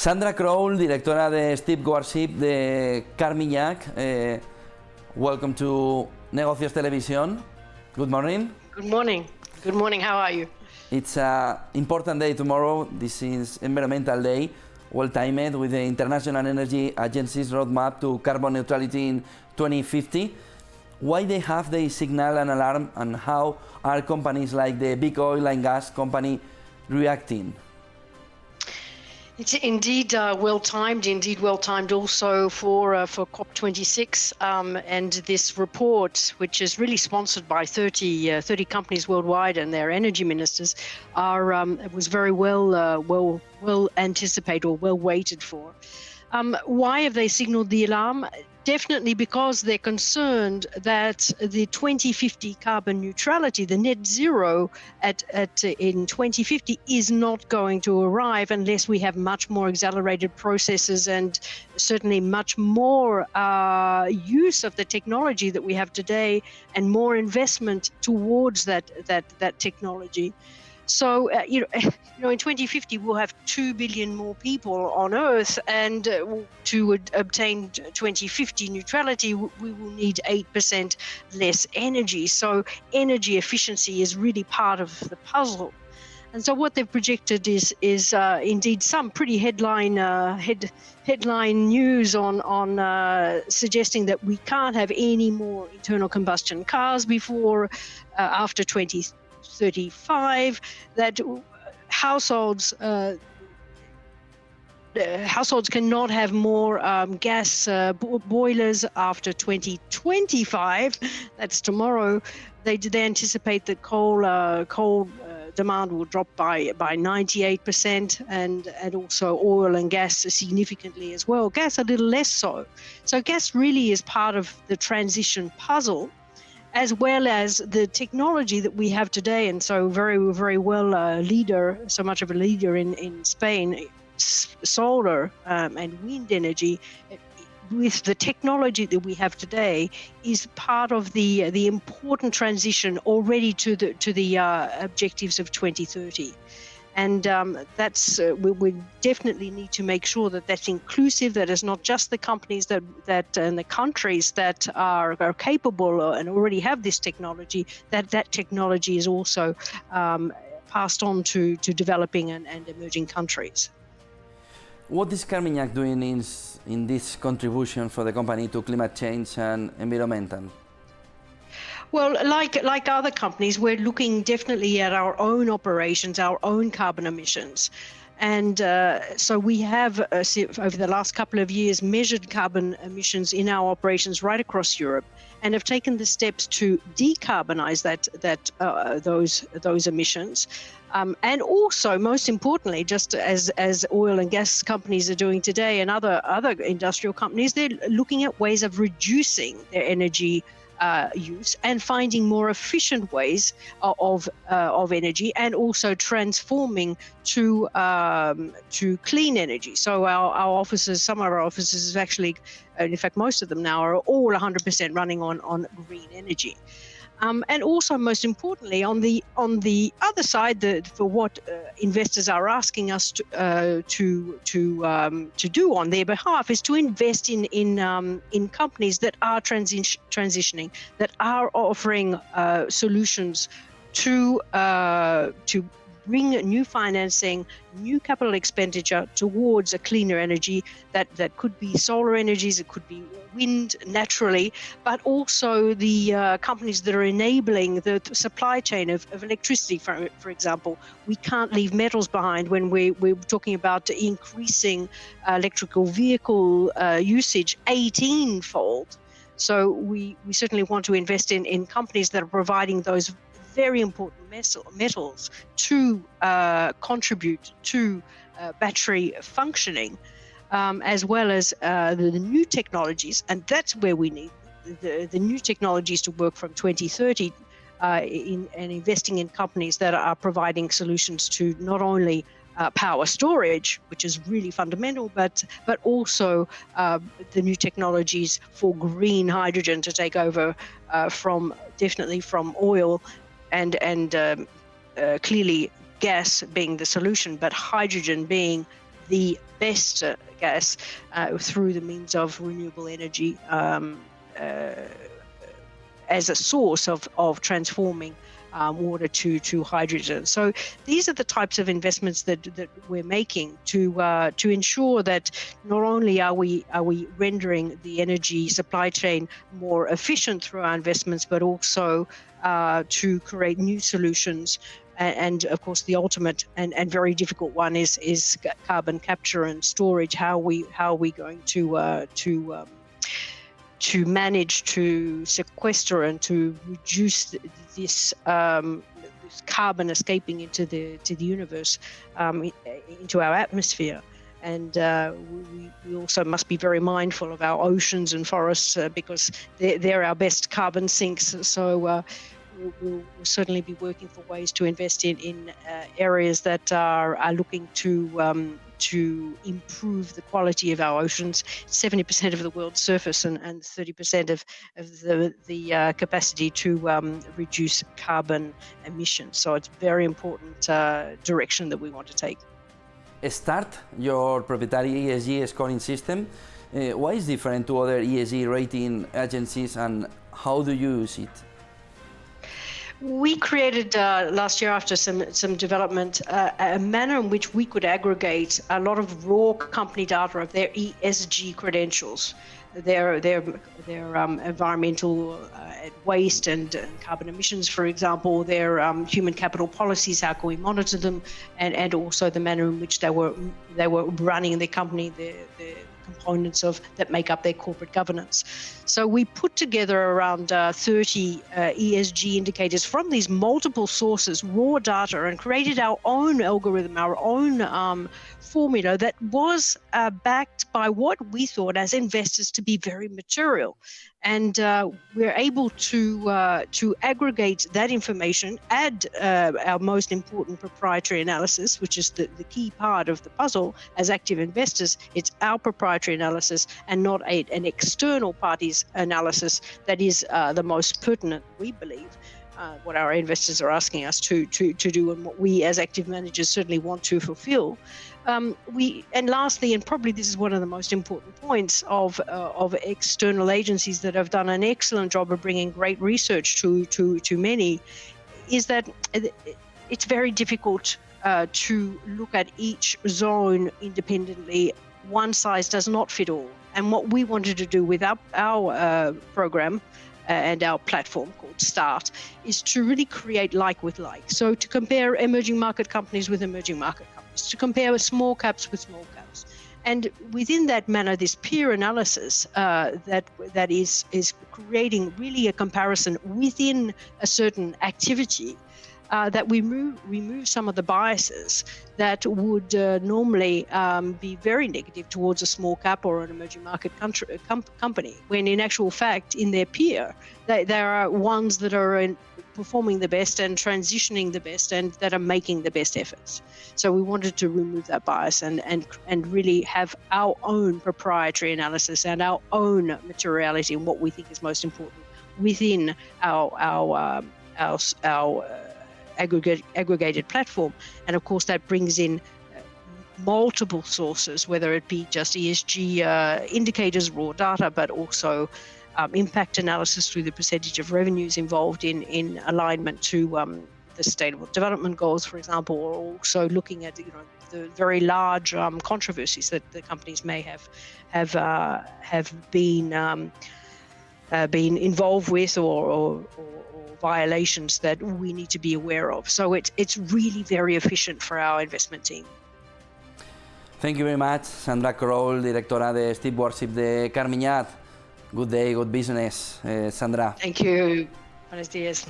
Sandra Crowl, Directora de Stewardship de Carmignac. Welcome to Negocios Televisión. Good morning. Good morning. Good morning. How are you? It's an important day tomorrow. This is Environmental Day, well-timed with the International Energy Agency's roadmap to carbon neutrality in 2050. Why they have the signal and alarm, and how are companies like the big oil and gas company reacting? It's indeed well-timed also for COP26 and this report, which is really sponsored by 30 companies worldwide and their energy ministers, was very well anticipated or well waited for. Why have they signaled the alarm? Definitely because they're concerned that the 2050 carbon neutrality, the net zero in 2050, is not going to arrive unless we have much more accelerated processes and certainly much more use of the technology that we have today and more investment towards that technology. So, in 2050, we'll have 2 billion more people on Earth, and to obtain 2050 neutrality, we will need 8% less energy. So energy efficiency is really part of the puzzle. And so what they've projected is indeed some pretty headline news on suggesting that we can't have any more internal combustion cars after 2035, that households cannot have more gas boilers after 2025. That's tomorrow. They anticipate that coal demand will drop by 98%, and also oil and gas significantly as well. Gas a little less so. So gas really is part of the transition puzzle, as well as the technology that we have today. And so very well so much of a leader in Spain, solar and wind energy, with the technology that we have today, is part of the important transition already to the objectives of 2030. And we definitely need to make sure that that's inclusive, that it's not just the companies that and the countries that are capable and already have this technology, that technology is also passed on to developing and emerging countries. What is Carmignac doing in this contribution for the company to climate change and environmental? Well, like other companies, we're looking definitely at our own operations, our own carbon emissions. And so we have, over the last couple of years, measured carbon emissions in our operations right across Europe, and have taken the steps to decarbonize those emissions. And also, most importantly, just as oil and gas companies are doing today, and other industrial companies, they're looking at ways of reducing their energy use and finding more efficient ways of energy, and also transforming to clean energy. So our offices, some of our offices actually, in fact most of them now, are all 100% running on green energy. And also, most importantly, on the other side, for what investors are asking us to do on their behalf, is to invest in companies that are transitioning, that are offering solutions to bring new financing, new capital expenditure towards a cleaner energy that could be solar energies, it could be wind naturally, but also the companies that are enabling the supply chain of electricity, for example. We can't leave metals behind when we're talking about increasing electrical vehicle usage 18-fold. So we certainly want to invest in companies that are providing those very important metals to contribute to battery functioning, as well as the new technologies. And that's where we need the new technologies to work from 2030 and investing in companies that are providing solutions to not only power storage, which is really fundamental, but also the new technologies for green hydrogen to take over from oil and clearly gas being the solution, but hydrogen being the best gas through the means of renewable energy as a source of transforming water to hydrogen. So these are the types of investments that we're making to ensure that not only are we rendering the energy supply chain more efficient through our investments, but also to create new solutions. And of course, the ultimate and very difficult one is carbon capture and storage. How are we going to manage to sequester and to reduce this carbon escaping into the universe, into our atmosphere. And we also must be very mindful of our oceans and forests because they're our best carbon sinks. So we'll certainly be working for ways to invest in areas that are looking to improve the quality of our oceans. 70% of the world's surface and 30% of the capacity to reduce carbon emissions. So it's a very important direction that we want to take. Start, your proprietary ESG scoring system, why is different to other ESG rating agencies and how do you use it? We created last year, after some development, a manner in which we could aggregate a lot of raw company data of their ESG credentials, their environmental waste and carbon emissions, for example, their human capital policies, how can we monitor them, and also the manner in which they were running their company, the components that make up their corporate governance. So we put together around 30 ESG indicators from these multiple sources, raw data, and created our own algorithm, our own formula that was backed by what we thought as investors to be very material. And we're able to aggregate that information, add our most important proprietary analysis, which is the key part of the puzzle as active investors. It's our proprietary analysis and not an external party's analysis that is the most pertinent, we believe. What our investors are asking us to do and what we as active managers certainly want to fulfill. And lastly, and probably this is one of the most important points of external agencies that have done an excellent job of bringing great research to many, is that it's very difficult to look at each zone independently. One size does not fit all. And what we wanted to do with our program and our platform called Start is to really create like with like. So to compare emerging market companies with emerging market companies, to compare small caps with small caps. And within that manner, this peer analysis that is creating really a comparison within a certain activity, that we remove some of the biases that would normally be very negative towards a small cap or an emerging market company, when in actual fact, in their peer, there are ones that are performing the best and transitioning the best and that are making the best efforts. So we wanted to remove that bias and really have our own proprietary analysis and our own materiality and what we think is most important within our aggregated platform. And of course that brings in multiple sources, whether it be just ESG indicators, raw data, but also impact analysis through the percentage of revenues involved in alignment to the Sustainable Development Goals, for example, or also looking at the very large controversies that the companies may have been involved with or violations that we need to be aware of. So it's really very efficient for our investment team. Thank you very much, Sandra Crowl, Directora de Stewardship de Carmignac. Good day, good business, Sandra. Thank you. Buenos días.